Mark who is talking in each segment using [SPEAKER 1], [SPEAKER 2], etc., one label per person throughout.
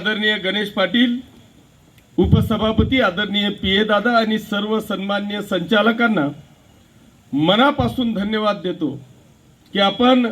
[SPEAKER 1] आदरणीय गणेश पाटील, उपसभापती आदरणीय पीए दादा आणि सर्व सन्माननीय संचालकांना मनापासून धन्यवाद देतो की आपण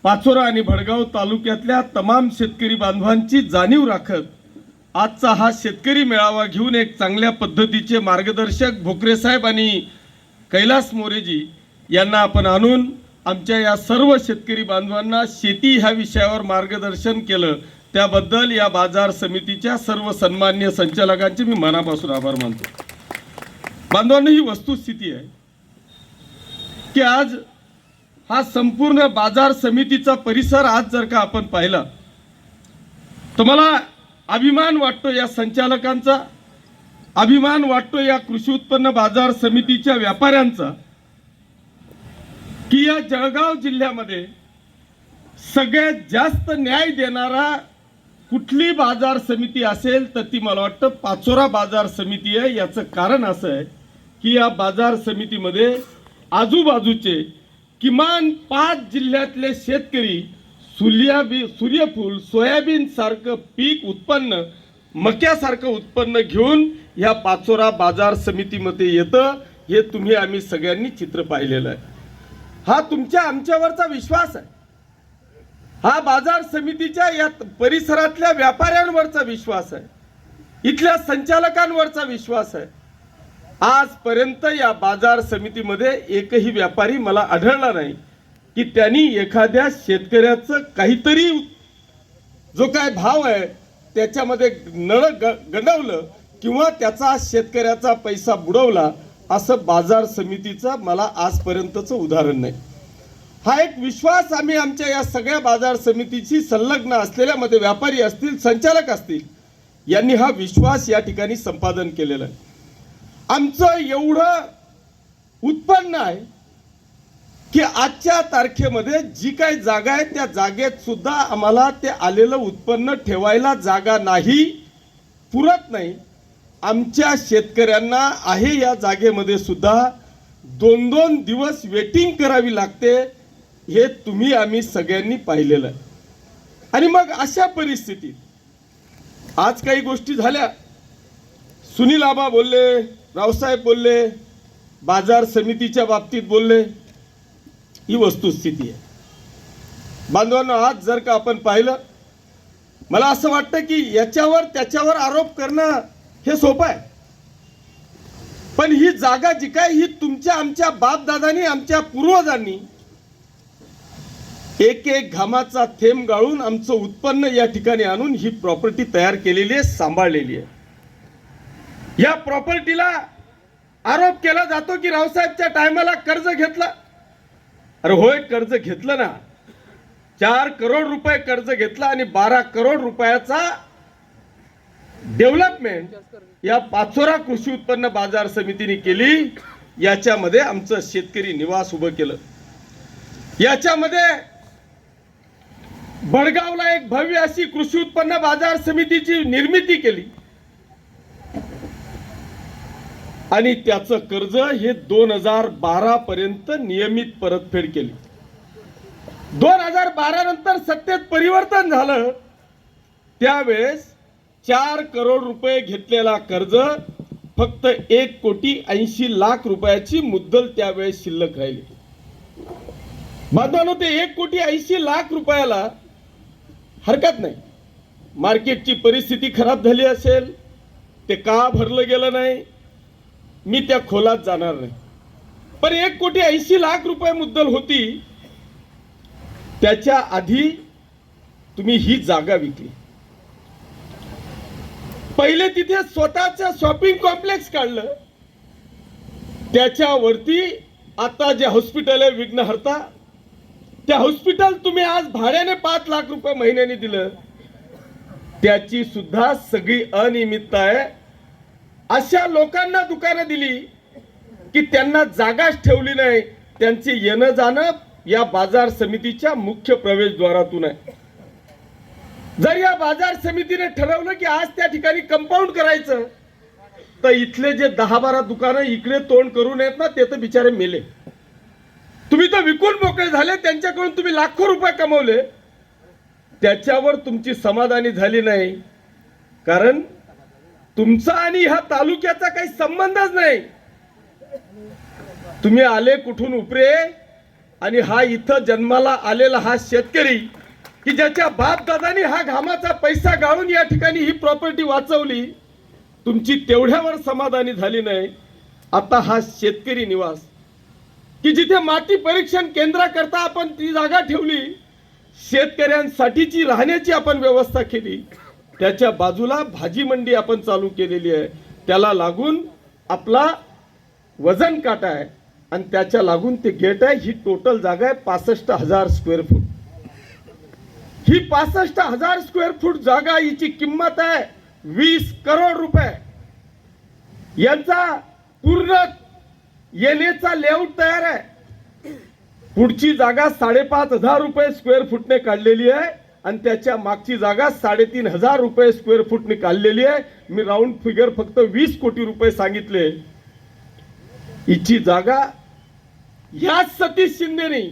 [SPEAKER 1] पाचोरा आणि भडगाव तालुक्यातल्या तमाम शेतकरी बांधवांची जाणीव राखत आजचा हा शेतकरी मेळावा घेऊन एक चांगल्या पद्धतीचे मार्गदर्शक भोकरे साहेब आणि कैलास मोरेजी यांना आपण आणून आमच्या या सर्व शेतकरी बांधवांना शेती ह्या विषयावर मार्गदर्शन केलं, त्याबद्दल या बाजार समितीच्या सर्व सन्माननीय संचालकांचे मी मनापासून आभार मानतो। बांधवांनो, ही वस्तुस्थिती आहे की आज हा संपूर्ण बाजार समितीचा परिसर आज जर का आपण पाहिला तर मला अभिमान वाटतो या संचालकांचा, अभिमान वाटतो या कृषी उत्पन्न बाजार समितीच्या व्यापाऱ्यांचा की या जळगाव जिल्ह्यामध्ये सगळ्यात जास्त न्याय देणारा कुठली बाजार समिती असेल तर ती मला वाटतं पाचोरा बाजार समिती आहे। याचं कारण असं आहे की या बाजार समितीमध्ये आजूबाजूचे किमान 5 जिल्ह्यातले शेतकरी सूर्यफूल, सोयाबीन सारखं पीक उत्पन्न, मक्यासारखं उत्पन्न घेऊन या पाचोरा बाजार समितीमध्ये येतं। हे तुम्ही आम्ही सगळ्यांनी चित्र पाहिलेलं आहे। हा तुमच्या आमच्यावरचा विश्वास आहे, हा बाजार समितीच्या या परिसरातल्या व्यापाऱ्यांवरचा विश्वास आहे, इथल्या संचालकांवरचा विश्वास आहे। आजपर्यंत या बाजार समितीमध्ये एकही व्यापारी मला आढळला नाही की त्यांनी एखाद्या शेतकऱ्याचं काहीतरी जो काय भाव आहे त्याच्यामध्ये नळ गंडवलं किंवा त्याचा शेतकऱ्याचा पैसा बुडवला, असं बाजार समितीचं मला आजपर्यंतचं उदाहरण नाही। हा एक विश्वास आम्ही आमच्या या सगळ्या बाजार समितीशी संलग्न असलेल्या मध्ये व्यापारी असतील, संचालक असतील, यांनी हा विश्वास या ठिकाणी संपादन केलेला आहे। आमचं एवढं उत्पन्न आहे की आजच्या तारखेमध्ये जी काही जागा आहे त्या जागेत सुद्धा आम्हाला ते आलेलं उत्पन्न ठेवायला जागा नाही, पुरत नाही। आमच्या शेतकऱ्यांना आहे या जागेमध्ये सुद्धा 2-2 दिवस वेटिंग करावी लागते, हे तुम्ही आम्ही सगळ्यांनी पाहिलेलं आहे। आणि मग अशा परिस्थितीत आज काही गोष्टी झाल्या, सुनील आबा बोलले, रावसाहेब बोलले, बाजार समितीच्या बाबतीत बोलले, ही वस्तुस्थिती आहे। बांधवांनो, आज जर का आपण पाहिलं, मला असं वाटतं की याच्यावर त्याच्यावर आरोप करणं हे सोपं आहे, पण ही जागा जी काय ही तुमच्या आमच्या बापदादांनी, आमच्या पूर्वजांनी एक एक घामाचा थेंब गाळून आमचं उत्पन्न या ठिकाणी आणून ही प्रॉपर्टी तयार केलेली आहे, सांभाळलेली आहे। या प्रॉपर्टीला आरोप केला जातो की रावसाहेबच्या टायमाला कर्ज घेतलं। अरे होय, कर्ज घेतलं ना, 4 करोड रुपये कर्ज घेतला आणि 12 करोड रुपयाचा डेव्हलपमेंट या पाचोरा कृषी उत्पन्न बाजार समितीने केली। याच्यामध्ये आमचं शेतकरी निवास उभं केलं, याच्यामध्ये भडगावला एक भव्य अशी कृषी उत्पन्न बाजार समितीची निर्मिती केली आणि त्याचं कर्ज हे 2012 पर्यंत नियमित परतफेड केली। 2012 नंतर सत्तेत परिवर्तन झालं, त्यावेळेस 4 करोड रुपये घेतलेला कर्ज फक्त 1,80,00,000 रुपयाची मुद्दल त्यावेळेस शिल्लक राहिली। बांधवांनो, ते 1,80,00,000 रुपयाला हरकत नाही, मार्केटची परिस्थिती खराब झाली असेल, ते का भरलं गेलं नाही मी त्या खोलात जाणार नाही, पण 1,80,00,000 रुपये मुद्दल होती। त्याच्या आधी तुम्ही ही जागा विकली, पहिले तिथे स्वतःचं शॉपिंग कॉम्प्लेक्स काढलं, त्याच्यावरती आता जे हॉस्पिटल आहे विघ्नहर्ता, त्या हॉस्पिटल तुम्ही आज भाड्याने 5 लाख रुपये महिन्याने दिलं, त्याची सुद्धा सगळी अनियमितता आहे। अशा लोकांना दुकानं दिली की त्यांना जागाच ठेवली नाही, त्यांचे येणं जाणं या बाजार समितीच्या मुख्य प्रवेशद्वारातून आहे। जर या बाजार समितीने ठरवलं की आज त्या ठिकाणी कंपाऊंड करायचं, तर इथले जे 10-12 दुकानं इकडे तोंड करून येत ना, ते तर बिचारे मेले। तुम्ही तर विकून मोकळे झाले, त्यांच्याकडून तुम्ही लाखो रुपये कमवले, त्याच्यावर तुमची समाधानी झाली नाही, कारण तुमचा आणि ह्या तालुक्याचा काही संबंधच नाही. तुम्ही आले कुठून उपरे, आणि हा इथं जन्माला आलेला हा शेतकरी की ज्याच्या बाप दादानी हा घामाचा पैसा गाळून या ठिकाणी ही प्रॉपर्टी वाचवली, तुमची तेवढ्यावर समाधानी झाली नाही. आता हा शेतकरी निवास की जिथे माती परीक्षण केंद्राकरता आपण ती जागा ठेवली, शेतकऱ्यांसाठीची राहण्याची आपण व्यवस्था केली, त्याच्या बाजूला भाजी मंडी आपण चालू केलेली आहे, त्याला लागून आपला वजन काटा आहे आणि त्याच्या लागून ते गेट आहे. ही टोटल जागा आहे 65,000 स्क्वेअर फूट. ही 65,000 स्क्वेअर फूट जागा, हिची किंमत आहे 20 करोड रुपये. यांचा पूर्ण येण्याचा लेआउट तयार आहे. पुढची जागा 5,500 रुपये स्क्वेअर फूटने काढलेली आहे आणि त्याच्या मागची जागा 3,500 रुपये स्क्वेअर फूटने काढलेली आहे. मी राऊंड फिगर फक्त 20 कोटी रुपये सांगितले. हिची जागा याच सतीश शिंदेनी,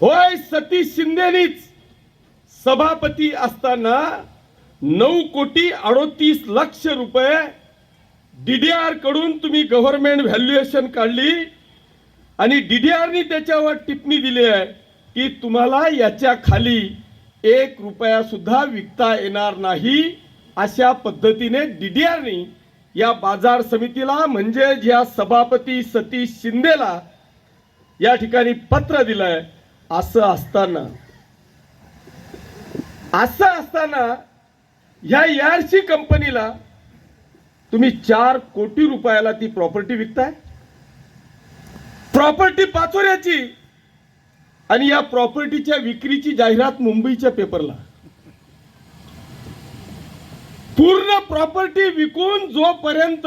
[SPEAKER 1] होय सतीश शिंदेनीच सभापती असताना 9,38,00,000 रुपये DDR कडून तुम्ही गव्हर्नमेंट व्हॅल्युएशन काढली आणि DDRनी त्याच्यावर टिप्पणी दिली आहे की तुम्हाला याच्या खाली 1 रुपया सुद्धा विकता येणार नाही. अशा पद्धतीने DDRनी या बाजार समितीला, म्हणजे या सभापती सतीश शिंदेला या ठिकाणी पत्र दिलंय. असं असताना या ARC कंपनीला तुम्ही 4 कोटी रुपयाला ती प्रॉपर्टी विकताय. प्रॉपर्टी पाचोऱ्याची, आणि या प्रॉपर्टीच्या विक्रीची जाहिरात मुंबईच्या पेपरला. पूर्ण प्रॉपर्टी विकून जोपर्यंत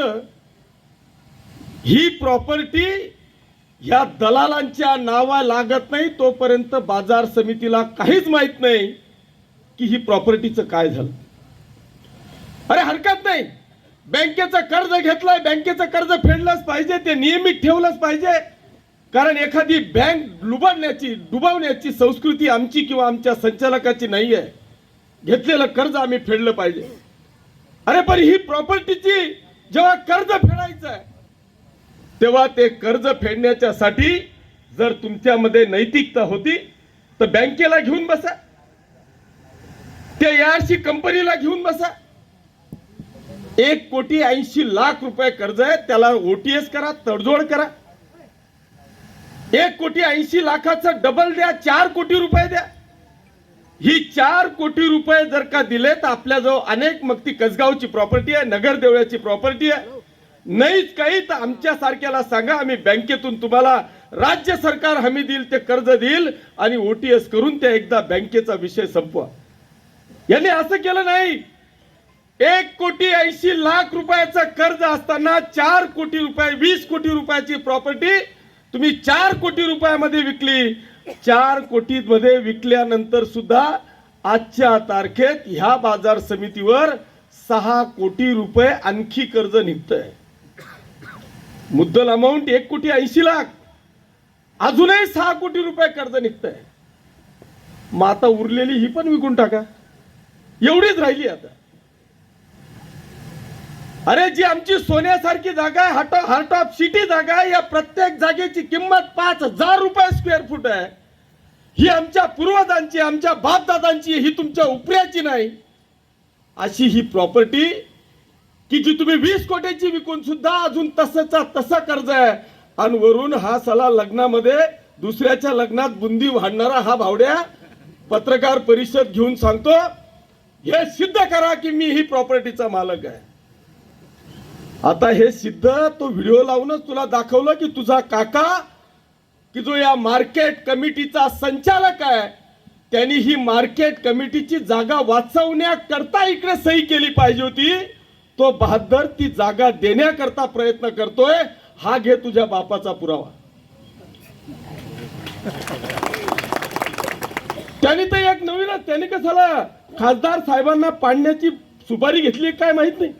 [SPEAKER 1] ही प्रॉपर्टी या दलालांच्या नावा लागत नाही तोपर्यंत बाजार समितीला काहीच माहित नाही की ही प्रॉपर्टीचं काय झालं. अरे हरकत नाही, बँकेचं कर्ज घेतलंय, बँकेचं कर्ज फेडलंच पाहिजे, ते नियमित ठेवलंच पाहिजे, कारण एखादी बँक डुबवण्याची संस्कृती आमची किंवा आमच्या संचालकाची नाही आहे. घेतलेलं कर्ज आम्ही फेडलं पाहिजे. अरे पण ही प्रॉपर्टीची जेव्हा कर्ज फेडायचं आहे तेव्हा ते कर्ज फेडण्याच्यासाठी जर तुमच्यामध्ये नैतिकता होती तर बँकेला घेऊन बसा, त्या ARC कंपनीला घेऊन बसा. 1,80,00,000 रुपये कर्ज आहे, त्याला OTS करा, तडजोड करा. 1,80,00,000 डबल द्या, 4 कोटी रुपये द्या. ही 4 कोटी रुपये जर का दिले तर आपल्याजवळ अनेक, मग ती कसगावची प्रॉपर्टी आहे, नगरदेवळ्याची प्रॉपर्टी आहे, नाहीच काही तर आमच्या सारख्याला सांगा, आम्ही बँकेतून तुम्हाला राज्य सरकार हमी देईल ते कर्ज देईल आणि OTS करून त्या एकदा बँकेचा विषय संपवा. यांनी असं केलं नाही. 1,80,00,000 रुपयाचं कर्ज असताना 4 कोटी रुपये, 20 कोटी रुपयाची प्रॉपर्टी तुम्ही 4 कोटी रुपयामध्ये विकली. 4 कोटी मध्ये विकल्यानंतर सुद्धा आजच्या तारखेत ह्या बाजार समितीवर 6 कोटी रुपये आणखी कर्ज निघतंय. मुद्दल अमाऊंट 1,80,00,000, अजूनही 6 कोटी रुपये कर्ज निघतंय. मग आता उरलेली ही पण विकून टाका, एवढीच राहिली आता. अरे जी आमची सोन्यासारखी जागा आहे, हार्ट ऑफ सिटी जागा आहे, या प्रत्येक जागेची किंमत 5,000 रुपये स्क्वेअर फूट आहे. ही आमच्या पूर्वजांची, आमच्या बापदादांची, ही तुमच्या उपऱ्याची नाही. अशी ही प्रॉपर्टी की जी तुम्ही 20 कोटीची विकून सुद्धा अजून तसंचा तसा कर्ज आहे. आणि वरून हा साला लग्नामध्ये दुसऱ्याच्या लग्नात बुंदी वाढणारा हा भावड्या पत्रकार परिषद घेऊन सांगतो, हे सिद्ध करा की मी ही प्रॉपर्टीचा मालक आहे. आता हे सिद्ध तो व्हिडिओ लावूनच तुला दाखवलं की तुझा काका की जो या मार्केट कमिटीचा संचालक आहे, त्यांनी ही मार्केट कमिटीची जागा वाचवण्याकरता इकडे सही केली पाहिजे होती. तो बहादर ती जागा देण्याकरता प्रयत्न करतोय. हा घे तुझ्या बापाचा पुरावा. त्यांनी तर एक नवीनच, त्यांनी कशाला खासदार साहेबांना पाडण्याची सुपारी घेतली काय माहित नाही.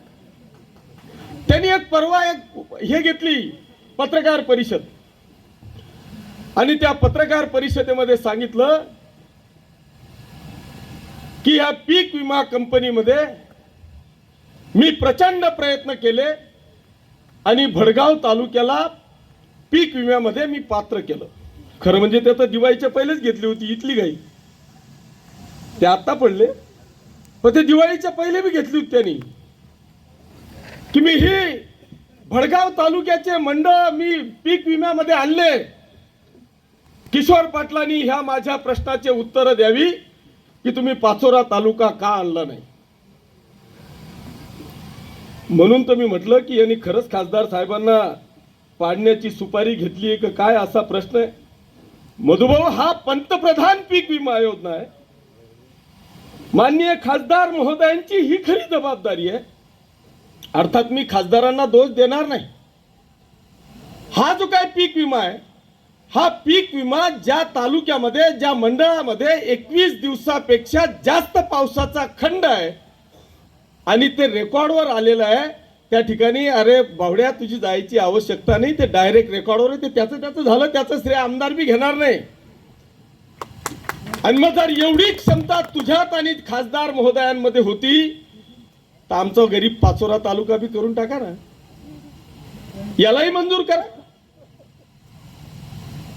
[SPEAKER 1] त्यांनी एक परवा हे घेतली पत्रकार परिषद, आणि त्या पत्रकार परिषदेमध्ये सांगितलं की या पीक विमा कंपनीमध्ये मी प्रचंड प्रयत्न केले आणि भडगाव तालुक्याला पीक विम्यामध्ये मी पात्र केलं. खरं म्हणजे ते तर दिवाळीच्या पहिलेच घेतली होती इथली गाई, ते आता पडले, पण ते दिवाळीच्या पहिले बी घेतली होती त्यांनी. की मी ही भडगाव तालुक्याचे मंडळ मी पीक विम्यामध्ये आणले. किशोर पाटलांनी ह्या माझ्या प्रश्नाचे उत्तर द्यावी की तुम्ही पाचोरा तालुका का आणला नाही. म्हणून तर मी म्हटलं की यांनी खरंच खासदार साहेबांना पाडण्याची सुपारी घेतली का काय असा प्रश्न आहे. मधुभाऊ, हा पंतप्रधान पीक विमा योजना आहे. माननीय खासदार महोदयांची ही खरी जबाबदारी आहे. अर्थात मी खासदारांना दोष देणार नाही. हा जो काय पीक विमा आहे, हा पीक विमा ज्या तालुक्यामध्ये ज्या मंडळामध्ये 21 दिवसापेक्षा जास्त पावसाचा खंड आहे आणि ते रेकॉर्डवर आलेलं आहे, त्या ठिकाणी अरे बावड्या तुझी जायची आवश्यकता नाही, ते डायरेक्ट रेकॉर्डवर आहे, ते त्याचं झालं, त्याचं श्रेय आमदार बी घेणार नाही. आणि मग जर एवढी क्षमता तुझ्यात आणि खासदार महोदयांमध्ये होती तर आमचा गरीब पाचोरा तालुका बी करून टाका ना, यालाही मंजूर करा.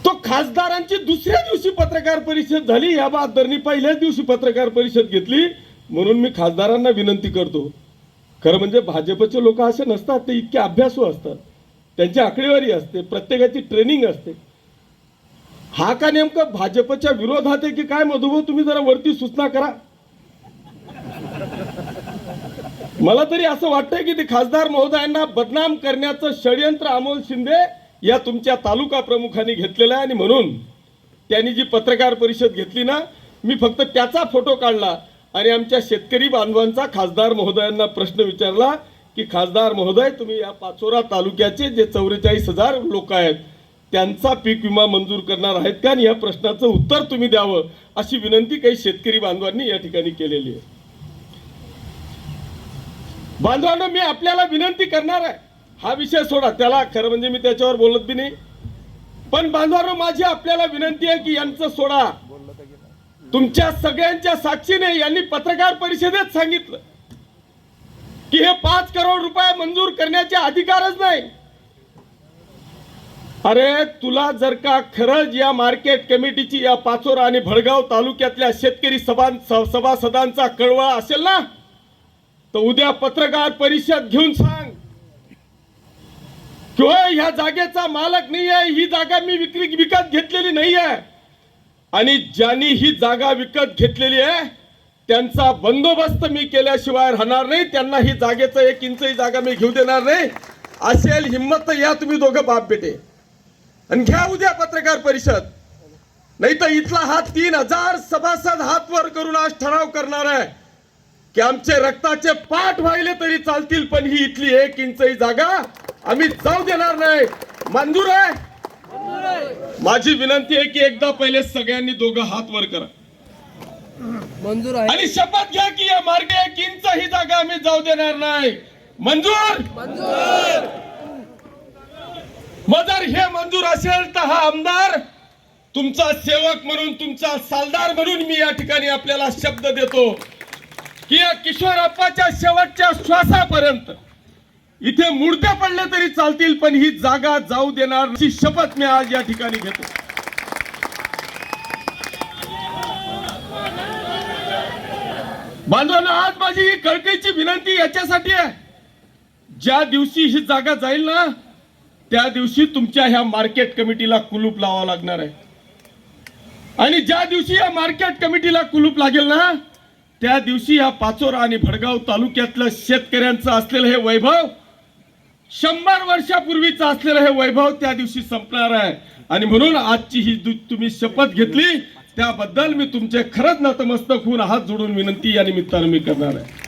[SPEAKER 1] तो खासदारांची दुसऱ्या दिवशी पत्रकार परिषद झाली, या बहादरनी पहिल्याच दिवशी पत्रकार परिषद घेतली. म्हणून मी खासदारांना विनंती करतो, खरं म्हणजे भाजपचे लोक असे नसतात, ते इतके अभ्यासू असतात, त्यांची आकडेवारी असते, प्रत्येकाची ट्रेनिंग असते. हा का नेमकं भाजपच्या विरोधात आहे की काय? मधुभाऊ, तुम्ही जरा वरती सूचना करा. मला तरी असं वाटतंय की ते खासदार महोदयांना बदनाम करण्याचं षडयंत्र अमोल शिंदे या तुमच्या तालुका प्रमुखांनी घेतलेलं आहे. आणि म्हणून त्यांनी जी पत्रकार परिषद घेतली ना, मी फक्त त्याचा फोटो काढला आणि आमच्या शेतकरी बांधवांचा खासदार महोदयांना प्रश्न विचारला की खासदार महोदय, तुम्ही या पाचोरा तालुक्याचे जे 44,000 लोक आहेत त्यांचा पीक विमा मंजूर करणार आहेत का, आणि या प्रश्नाचं उत्तर तुम्ही द्यावं अशी विनंती काही शेतकरी बांधवांनी या ठिकाणी केलेली आहे. बांधवांनो, मी आपल्याला विनंती करणार आहे, हा विषय सोडा, त्याला खरं म्हणजे मी त्याच्यावर बोलत बी नाही, पण बांधवांनो माझी आपल्याला विनंती आहे की यांचं सोडा. तुमच्या सगळ्यांच्या साक्षीने यांनी पत्रकार परिषदेत सांगितलं की हे 5 करोड रुपये मंजूर करण्याचे अधिकारच नाही. अरे तुला जर का खरंच या मार्केट कमिटीची या पाचोरा आणि भडगाव तालुक्यातल्या शेतकरी सभासदांचा कळवळा असेल ना, तर उद्या पत्रकार परिषद घेऊन सांग किंवा ह्या जागेचा मालक नाही आहे, ही जागा मी विकत घेतलेली नाही आहे, आणि ज्यांनी ही जागा विकत घेतलेली आहे त्यांचा बंदोबस्त मी केल्याशिवाय राहणार नाही, त्यांना ही जागेचं 1 इंचही जागा मी घेऊ देणार नाही. असेल हिम्मत तर या तुम्ही दोघं बाप बेटे आणि घ्या उद्या पत्रकार परिषद. नाही तर इथला हा 3,000 सभासद हात वर करून आज ठराव करणार आहे की आमचे रक्ताचे पाठ व्हायले तरी चालतील, पण ही इथली 1 इंचही जागा आम्ही जाऊ देणार नाही. मंजूर आहे? माझी विनंती आहे की एकदा पहिले सगळ्यांनी दोघं हात वर करा,
[SPEAKER 2] मंजूर आहे,
[SPEAKER 1] आणि शपथ घ्या की या मार्गे 1 इंच ही जागा आम्ही जाऊ देणार नाही. मंजूर? मग जर हे मंजूर असेल तर हा आमदार तुमचा सेवक म्हणून, तुमचा सालदार म्हणून मी या ठिकाणी आपल्याला शब्द देतो की या किशोरप्पाच्या शेवटच्या श्वासापर्यंत इथे मूर्त्या पडल्या तरी चालतील, पण ही जागा जाऊ देणार अशी शपथ मी आज या ठिकाणी घेतो. बांधवांनो, आज माझी ही कळकळीची विनंती याच्यासाठी आहे, ज्या दिवशी ही जागा जाईल ना त्या दिवशी तुमच्या ह्या मार्केट कमिटीला कुलूप लावावं लागणार आहे. आणि ज्या दिवशी या मार्केट कमिटीला कुलूप लागेल ना त्या दिवशी या पाचोरा आणि भडगाव तालुक्यातलं शेतकऱ्यांचं असलेलं हे वैभव, 100 वर्षापूर्वीचं असलेलं हे वैभव त्या दिवशी संपणार आहे. आणि म्हणून आजची ही तुम्ही शपथ घेतली त्याबद्दल मी तुमचे खरंच नतमस्तक होऊन हात जोडून विनंती या निमित्तानं मी करणार आहे.